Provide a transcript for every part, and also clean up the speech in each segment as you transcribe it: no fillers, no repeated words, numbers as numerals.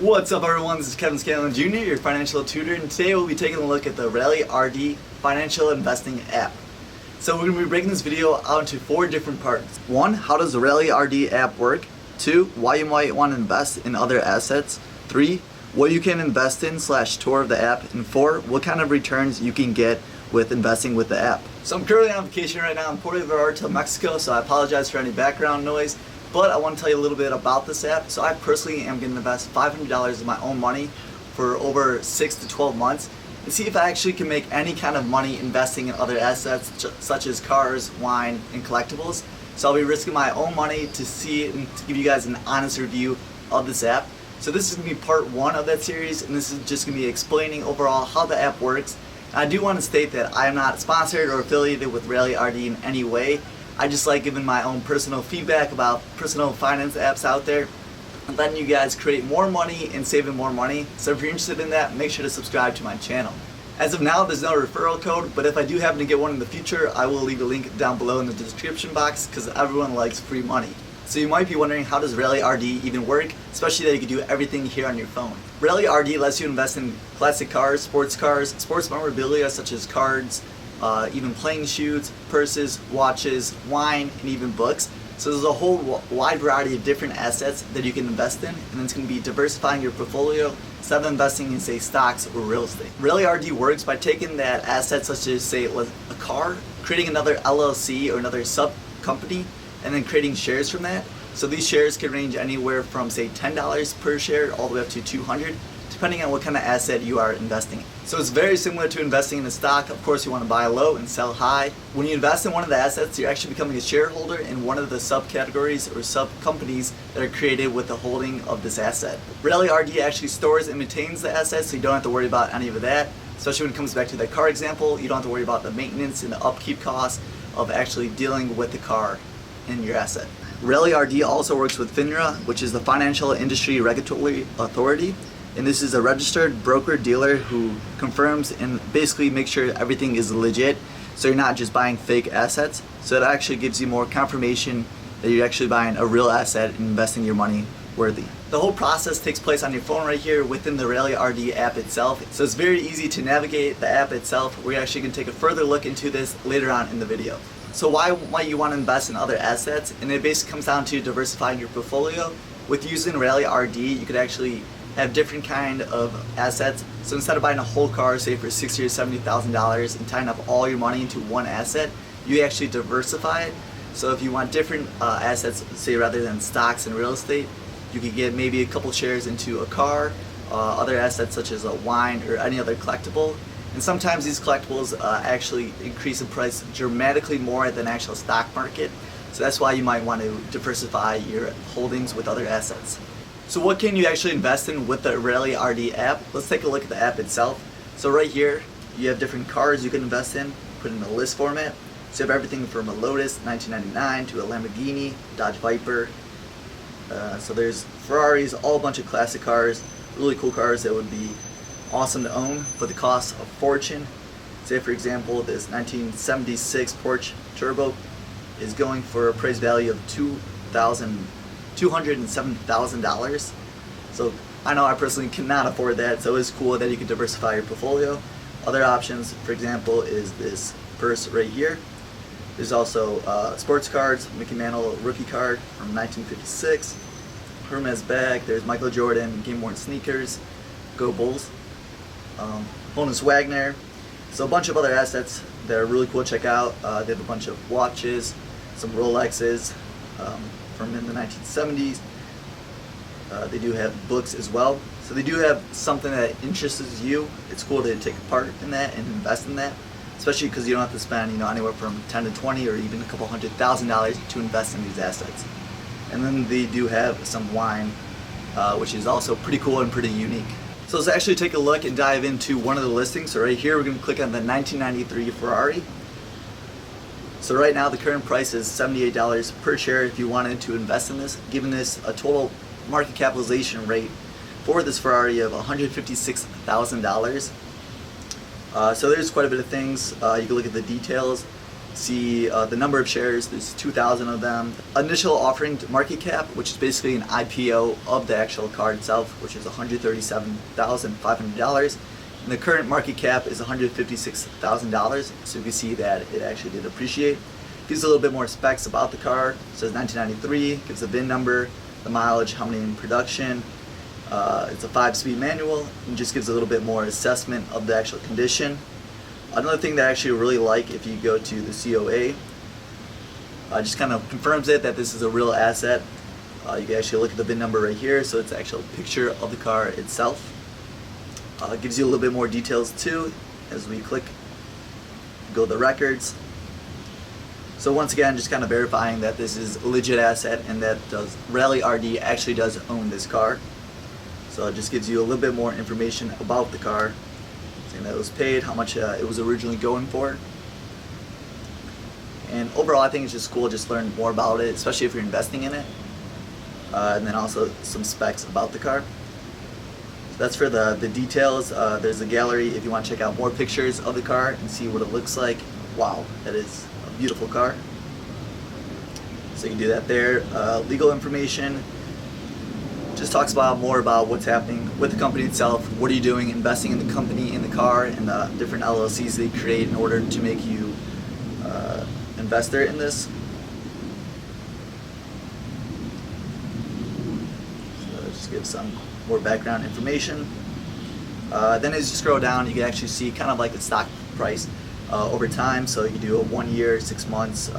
What's up everyone, this is Kevin Scanlon Jr., your financial tutor, and today we'll be taking a look at the Rally RD Financial Investing app. So we're going to be breaking this video out into 4 different parts. 1. How does the Rally RD app work? 2. Why you might want to invest in other assets. 3. What you can invest in / tour of the app. And 4. What kind of returns you can get with investing with the app. So I'm currently on vacation right now in Puerto Vallarta, Mexico, so I apologize for any background noise. But I want to tell you a little bit about this app. So I personally am going to invest $500 of my own money for over 6 to 12 months and see if I actually can make any kind of money investing in other assets such as cars, wine, and collectibles. So I'll be risking my own money to see it and to give you guys an honest review of this app. So this is going to be part 1 of that series, and this is just going to be explaining overall how the app works. And I do want to state that I am not sponsored or affiliated with Rally RD in any way. I just like giving my own personal feedback about personal finance apps out there and letting you guys create more money and saving more money. So if you're interested in that, make sure to subscribe to my channel. As of now, there's no referral code, but if I do happen to get one in the future, I will leave a link down below in the description box because everyone likes free money. So you might be wondering, how does Rally RD even work, especially that you can do everything here on your phone. Rally RD lets you invest in classic cars, sports memorabilia such as cards, even playing shoes, purses, watches, wine, and even books. So there's a whole wide variety of different assets that you can invest in, and then it's going to be diversifying your portfolio instead of investing in, say, stocks or real estate. Rally RD works by taking that asset, such as, say, a car, creating another LLC or another sub-company, and then creating shares from that. So these shares can range anywhere from, say, $10 per share all the way up to $200, depending on what kind of asset you are investing in. So it's very similar to investing in a stock. Of course, you want to buy low and sell high. When you invest in one of the assets, you're actually becoming a shareholder in one of the subcategories or sub-companies that are created with the holding of this asset. Rally RD actually stores and maintains the assets, so you don't have to worry about any of that. Especially when it comes back to that car example, you don't have to worry about the maintenance and the upkeep costs of actually dealing with the car in your asset. Rally RD also works with FINRA, which is the Financial Industry Regulatory Authority. And this is a registered broker-dealer who confirms and basically makes sure everything is legit, so you're not just buying fake assets. So it actually gives you more confirmation that you're actually buying a real asset and investing your money worthy. The whole process takes place on your phone right here within the Rally RD app itself. So it's very easy to navigate the app itself. We're actually going to take a further look into this later on in the video. So why might you want to invest in other assets? And it basically comes down to diversifying your portfolio. With using Rally RD, you could actually have different kind of assets. So instead of buying a whole car, say for $60,000 or $70,000 and tying up all your money into one asset, you actually diversify it. So if you want different assets, say rather than stocks and real estate, you could get maybe a couple shares into a car, other assets such as a wine or any other collectible. And sometimes these collectibles actually increase in price dramatically more than actual stock market. So that's why you might want to diversify your holdings with other assets. So what can you actually invest in with the Rally RD app? Let's take a look at the app itself. So right here, you have different cars you can invest in, put in a list format. So you have everything from a Lotus 1999 to a Lamborghini, Dodge Viper. So there's Ferraris, all a bunch of classic cars, really cool cars that would be awesome to own, but the cost of fortune. Say for example, this 1976 Porsche Turbo is going for a appraised value of $207,000. So I know I personally cannot afford that, so it's cool that you can diversify your portfolio. Other options, for example, is this purse right here. There's also sports cards, Mickey Mantle rookie card from 1956, Hermes bag, there's Michael Jordan game worn sneakers, Go Bulls, Honus Wagner. So a bunch of other assets that are really cool to check out. They have a bunch of watches, some Rolexes, from in the 1970s. They do have books as well. So they do have something that interests you. It's cool to take part in that and invest in that, especially because you don't have to spend anywhere from 10 to 20 or even a couple $100,000 to invest in these assets. And then they do have some wine, which is also pretty cool and pretty unique. So let's actually take a look and dive into one of the listings. So right here we're going to click on the 1993 Ferrari. So right now the current price is $78 per share if you wanted to invest in this, giving this a total market capitalization rate for this Ferrari of $156,000. So there's quite a bit of things. You can look at the details. See the number of shares, there's 2,000 of them. Initial offering market cap, which is basically an IPO of the actual card itself, which is $137,500. And the current market cap is $156,000, so you can see that it actually did appreciate. Gives a little bit more specs about the car. It says 1993, gives the VIN number, the mileage, how many in production. It's a 5-speed manual, and just gives a little bit more assessment of the actual condition. Another thing that I actually really like, if you go to the COA, just kind of confirms it that this is a real asset. You can actually look at the VIN number right here, so it's an actual picture of the car itself. It gives you a little bit more details too, as we click, go to the records. So once again, just kind of verifying that this is a legit asset and that Rally RD actually does own this car. So it just gives you a little bit more information about the car. Saying that it was paid, how much it was originally going for. And overall, I think it's just cool just to learn more about it, especially if you're investing in it. And then also some specs about the car. So that's for the details. There's a gallery if you want to check out more pictures of the car and see what it looks like. Wow, that is a beautiful car. So you can do that there. Legal information. Just talks about more about what's happening with the company itself. What are you doing investing in the company, in the car, and the different LLCs they create in order to make you investor in this. So just give some more background information. Then as you scroll down, you can actually see kind of like the stock price over time. So you do a 1 year, 6 months,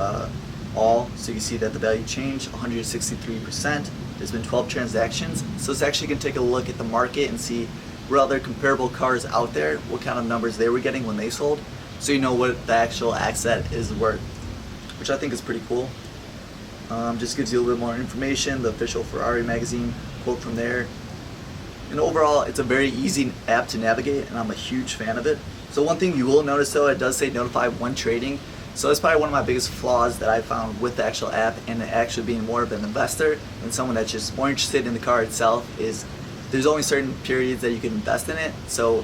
all. So you can see that the value changed 163%. There's been 12 transactions, so it's actually going to take a look at the market and see what other comparable cars out there, what kind of numbers they were getting when they sold, so you know what the actual asset is worth, which I think is pretty cool. Just gives you a little bit more information, the official Ferrari magazine quote from there. And overall, it's a very easy app to navigate, and I'm a huge fan of it. So one thing you will notice though, it does say notify when trading. So that's probably one of my biggest flaws that I found with the actual app, and actually being more of an investor and someone that's just more interested in the car itself, is there's only certain periods that you can invest in it. So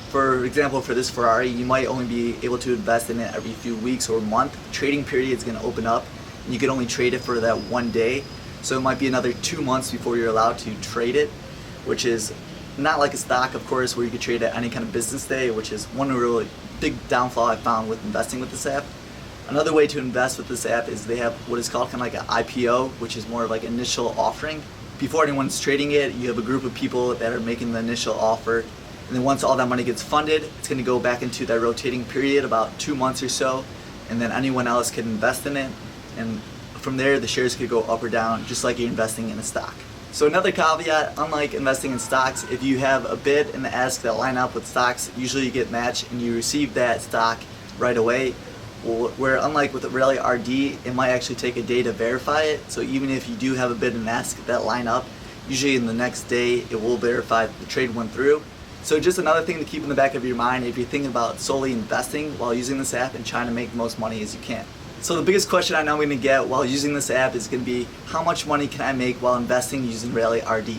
for example, for this Ferrari, you might only be able to invest in it every few weeks or a month. Trading period is going to open up, and you can only trade it for that one day. So it might be another 2 months before you're allowed to trade it, which is not like a stock, of course, where you could trade at any kind of business day, which is one really big downfall I found with investing with this app. Another way to invest with this app is they have what is called kind of like an IPO, which is more of like initial offering. Before anyone's trading it, you have a group of people that are making the initial offer, and then once all that money gets funded, it's going to go back into that rotating period, about 2 months or so, and then anyone else can invest in it, and from there the shares could go up or down, just like you're investing in a stock. So another caveat, unlike investing in stocks, if you have a bid and the ask that line up with stocks, usually you get matched and you receive that stock right away. Where unlike with Rally RD, it might actually take a day to verify it. So even if you do have a bid and ask that line up, usually in the next day it will verify the trade went through. So just another thing to keep in the back of your mind if you're thinking about solely investing while using this app and trying to make the most money as you can. So the biggest question I know I'm going to get while using this app is going to be, how much money can I make while investing using Rally RD?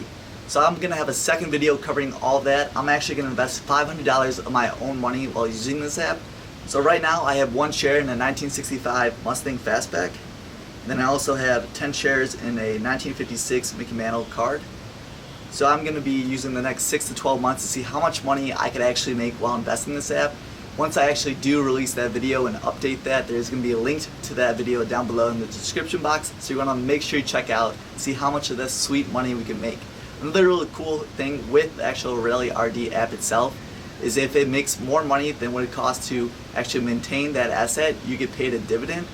So I'm going to have a second video covering all of that. I'm actually going to invest $500 of my own money while using this app. So right now I have 1 share in a 1965 Mustang Fastback. Then I also have 10 shares in a 1956 Mickey Mantle card. So I'm going to be using the next 6 to 12 months to see how much money I could actually make while investing in this app. Once I actually do release that video and update that, there's going to be a link to that video down below in the description box. So you want to make sure you check out and see how much of this sweet money we can make. Another really cool thing with the actual Rally RD app itself is if it makes more money than what it costs to actually maintain that asset, you get paid a dividend.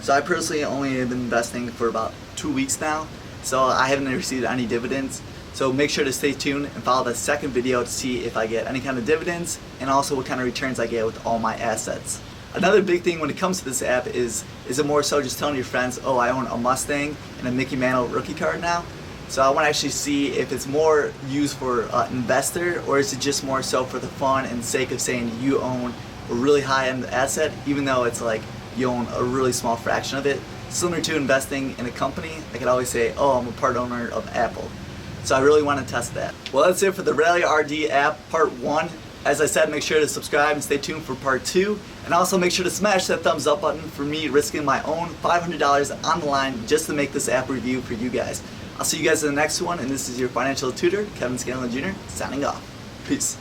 So I personally only have been investing for about 2 weeks now, so I haven't received any dividends. So make sure to stay tuned and follow the second video to see if I get any kind of dividends and also what kind of returns I get with all my assets. Another big thing when it comes to this app is it more so just telling your friends, oh, I own a Mustang and a Mickey Mantle rookie card now. So I want to actually see if it's more used for investor, or is it just more so for the fun and sake of saying you own a really high-end asset, even though it's like you own a really small fraction of it. Similar to investing in a company, I could always say, oh, I'm a part owner of Apple. So I really want to test that. Well, that's it for the Rally RD app part 1. As I said, make sure to subscribe and stay tuned for part 2. And also make sure to smash that thumbs up button for me risking my own $500 on the line just to make this app review for you guys. I'll see you guys in the next one, and this is your financial tutor, Kevin Scanlon Jr., signing off. Peace.